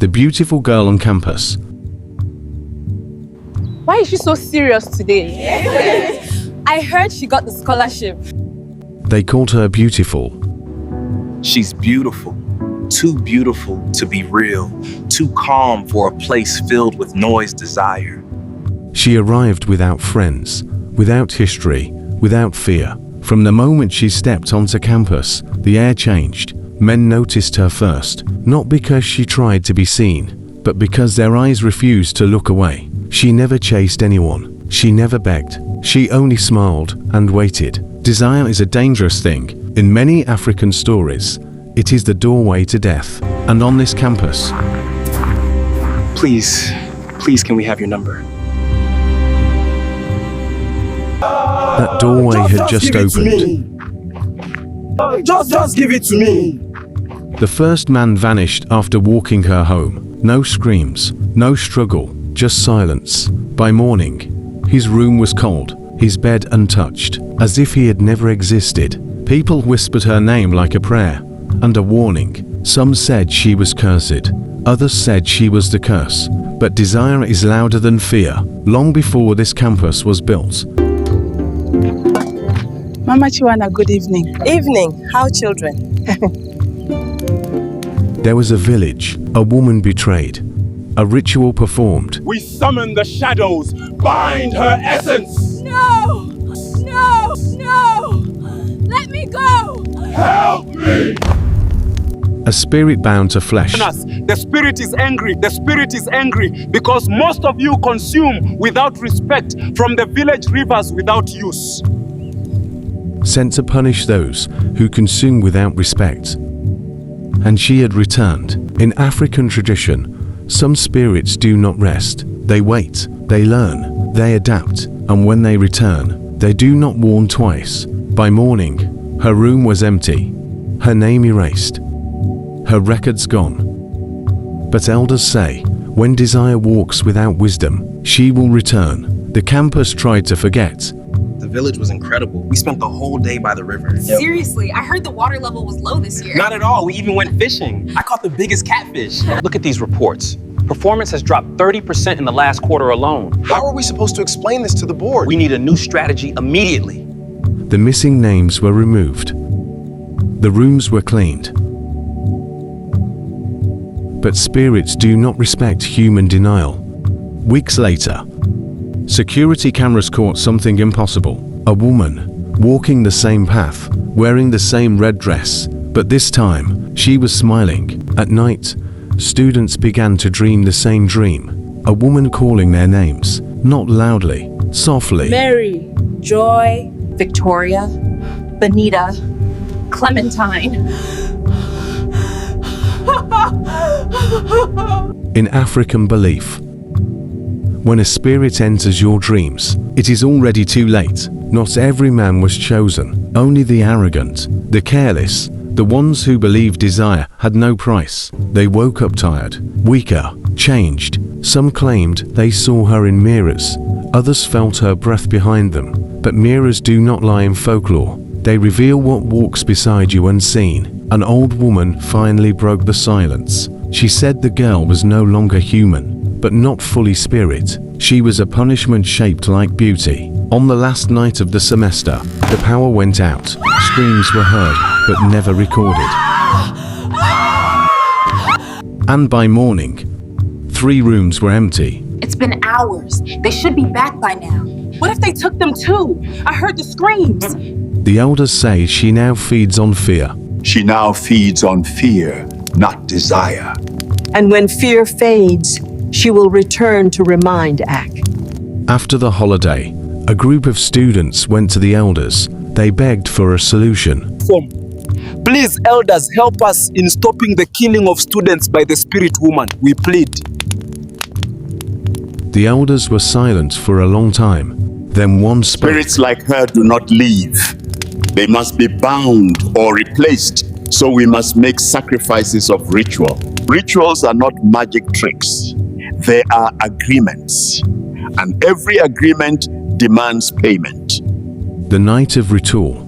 the beautiful girl on campus. Why is she so serious today? I heard she got the scholarship. They called her beautiful. She's beautiful. Too beautiful to be real. Too calm for a place filled with noise, desire. She arrived without friends, without history, without fear. From the moment she stepped onto campus, the air changed. Men noticed her first, not because she tried to be seen, but because their eyes refused to look away. She never chased anyone. She never begged. She only smiled and waited. Desire is a dangerous thing. In many African stories, it is the doorway to death. And on this campus, Please can we have your number? that doorway had just opened. Just give it to me. The first man vanished after walking her home. No screams, no struggle, just silence. By morning, his room was cold, his bed untouched, as if he had never existed. People whispered her name like a prayer and a warning. Some said she was cursed, others said she was the curse. But desire is louder than fear. Long before this campus was built, Mama Chiwana, good evening. Evening. How children? there was a village, a woman betrayed, a ritual performed. We summon the shadows. Bind her essence. No! No! No! Let me go! Help me. A spirit bound to flesh. The spirit is angry. The spirit is angry because most of you consume without respect from the village rivers without use. Sent to punish those who consume without respect. And she had returned. In African tradition, some spirits do not rest. They wait, they learn, they adapt, and when they return, they do not warn twice. By morning, her room was empty, her name erased, her records gone. But elders say, when desire walks without wisdom, she will return. The campus tried to forget. The village was incredible. We spent the whole day by the river. Seriously, I heard the water level was low this year. Not at all. We even went fishing. I caught the biggest catfish. Look at these reports. Performance has dropped 30% in the last quarter alone. How are we supposed to explain this to the board? We need a new strategy immediately. The missing names were removed. The rooms were cleaned. But spirits do not respect human denial. Weeks later, security cameras caught something impossible. A woman, walking the same path, wearing the same red dress, but this time, she was smiling. At night, students began to dream the same dream. A woman calling their names, not loudly, softly. Mary, Joy, Victoria, Benita, Clementine. In African belief, when a spirit enters your dreams, it is already too late. Not every man was chosen, only the arrogant, the careless, the ones who believed desire had no price. They woke up tired, weaker, changed. Some claimed they saw her in mirrors, others felt her breath behind them. But mirrors do not lie in folklore. They reveal what walks beside you unseen. An old woman finally broke the silence. She said the girl was no longer human, but not fully spirit. She was a punishment shaped like beauty. On the last night of the semester, the power went out. Screams were heard, but never recorded. And by morning, 3 rooms were empty. It's been hours. They should be back by now. What if they took them too? I heard the screams. The elders say she now feeds on fear. She now feeds on fear, not desire. And when fear fades, she will return to remind Ak. After the holiday, a group of students went to the elders. They begged for a solution. Please, elders, help us in stopping the killing of students by the spirit woman. We plead. The elders were silent for a long time. Then one spoke. Spirits like her do not leave. They must be bound or replaced, so we must make sacrifices of ritual. Rituals are not magic tricks. They are agreements, and every agreement demands payment. The night of ritual.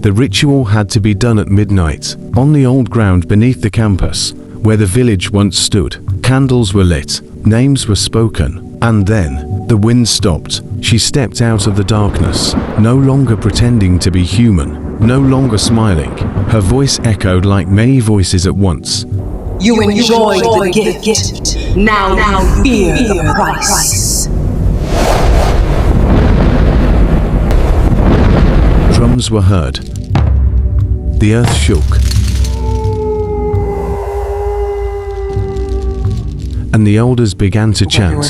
The ritual had to be done at midnight, on the old ground beneath the campus, where the village once stood. candles were lit, names were spoken, and then the wind stopped. She stepped out of the darkness, no longer pretending to be human, no longer smiling. Her voice echoed like many voices at once. You enjoyed the gift. Now fear the price. Drums were heard. The earth shook. And the elders began to chant.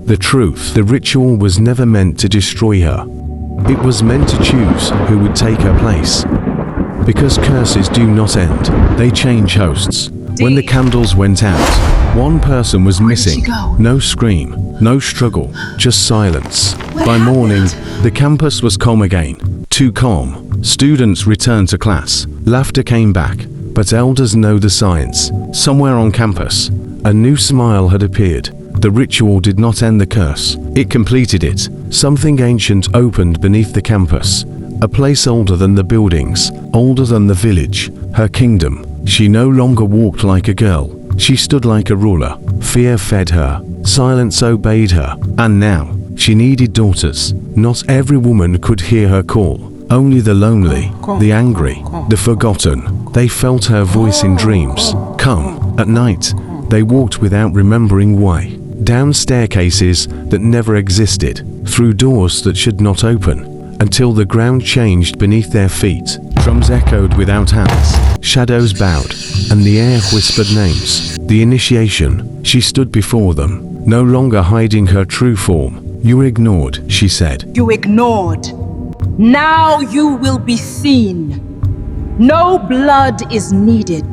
The truth, the ritual was never meant to destroy her. It was meant to choose who would take her place. Because curses do not end, they change hosts. When the candles went out, one person was missing. No scream, no struggle, just silence. By morning, the campus was calm again. Too calm. Students returned to class. Laughter came back. But elders know the signs. Somewhere on campus, a new smile had appeared. The ritual did not end the curse. It completed it. Something ancient opened beneath the campus. A place older than the buildings, older than the village, her kingdom. She no longer walked like a girl. She stood like a ruler. Fear fed her. Silence obeyed her. And now, she needed daughters. Not every woman could hear her call. Only the lonely, the angry, the forgotten. They felt her voice in dreams. Come. At night, they walked without remembering why. Down staircases that never existed. Through doors that should not open. Until the ground changed beneath their feet. Drums echoed without hands. Shadows bowed. And the air whispered names. The initiation. She stood before them. No longer hiding her true form. You were ignored, she said. You ignored. Now you will be seen. No blood is needed.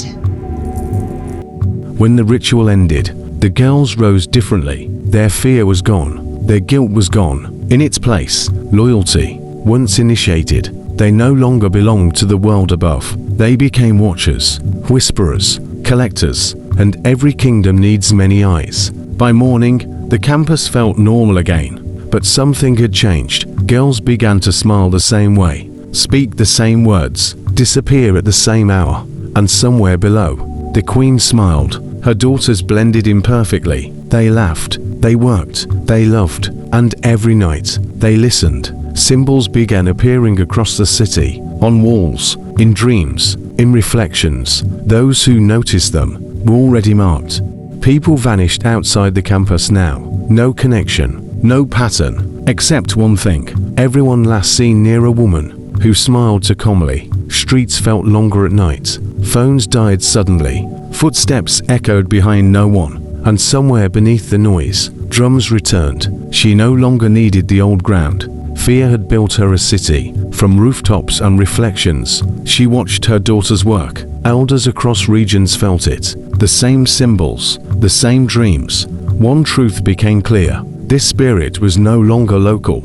When the ritual ended, the girls rose differently. Their fear was gone. Their guilt was gone. In its place, loyalty. Once initiated, they no longer belonged to the world above. They became watchers, whisperers, collectors, and every kingdom needs many eyes. By morning, the campus felt normal again. But something had changed. Girls began to smile the same way, speak the same words, disappear at the same hour. And somewhere below, the queen smiled. Her daughters blended in perfectly. They laughed, they worked, they loved, and every night, they listened. Symbols began appearing across the city, on walls, in dreams, in reflections. Those who noticed them were already marked. People vanished outside the campus now. No connection. No pattern, except one thing. Everyone last seen near a woman who smiled too calmly. Streets felt longer at night. Phones died suddenly. Footsteps echoed behind no one. And somewhere beneath the noise, drums returned. She no longer needed the old ground. Fear had built her a city. From rooftops and reflections, she watched her daughters work. Elders across regions felt it. The same symbols, the same dreams. One truth became clear. This spirit was no longer local.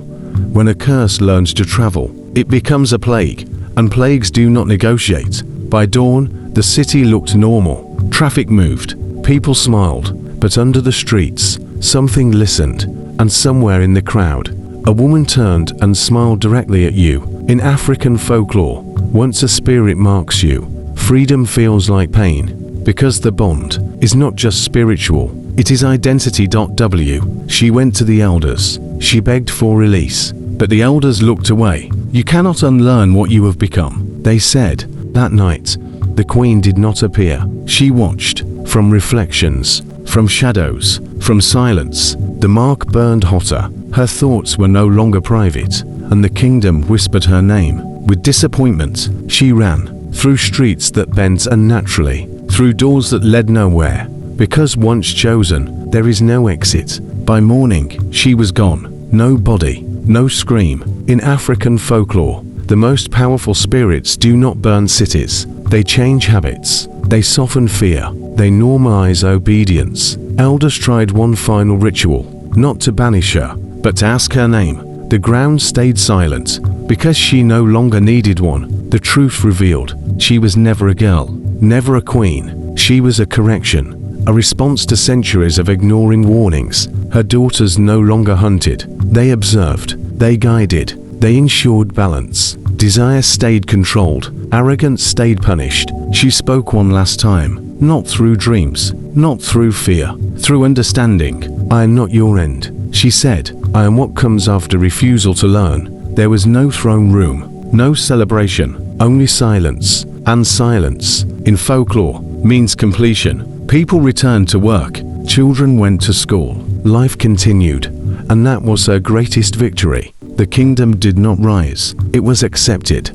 When a curse learns to travel, it becomes a plague, and plagues do not negotiate. By dawn, the city looked normal. Traffic moved, people smiled, but under the streets, something listened, and somewhere in the crowd, a woman turned and smiled directly at you. In African folklore, once a spirit marks you, freedom feels like pain, because the bond is not just spiritual. It is identity.w. She went to the elders. She begged for release. But the elders looked away. You cannot unlearn what you have become, they said. That night, the queen did not appear. She watched. From reflections, from shadows, from silence. The mark burned hotter. Her thoughts were no longer private. And the kingdom whispered her name. With disappointment, she ran. Through streets that bent unnaturally. Through doors that led nowhere. Because once chosen, there is no exit. By morning, she was gone. No body, no scream. In African folklore, the most powerful spirits do not burn cities. They change habits. They soften fear. They normalize obedience. Elders tried one final ritual, not to banish her, but to ask her name. The ground stayed silent. Because she no longer needed one, the truth revealed. She was never a girl, never a queen. She was a correction. A response to centuries of ignoring warnings. Her daughters no longer hunted. They observed. They guided. They ensured balance. Desire stayed controlled. Arrogance stayed punished. She spoke one last time, not through dreams, not through fear, through understanding. I am not your end, she said. I am what comes after refusal to learn. There was no throne room, no celebration, only silence. And silence, in folklore, means completion. People returned to work. Children went to school. Life continued. And that was her greatest victory. The kingdom did not rise. It was accepted.